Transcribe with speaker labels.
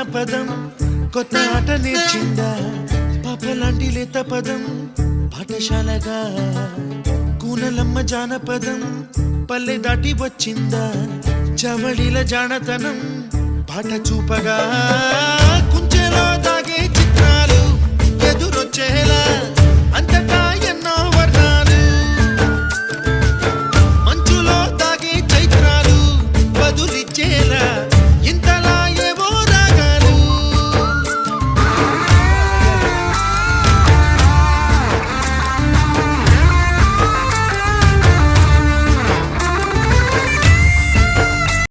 Speaker 1: జానపదం కొత్త ఆట నేర్చిందా పాపలాంటి లేత పదం పాఠశాలగా కూనలమ్మ జానపదం పల్లె దాటి వచ్చిందా చవళిల జానతనం పాట చూపగా కుంచెలో దాగే చిత్రాలు ఎదురొచ్చేలా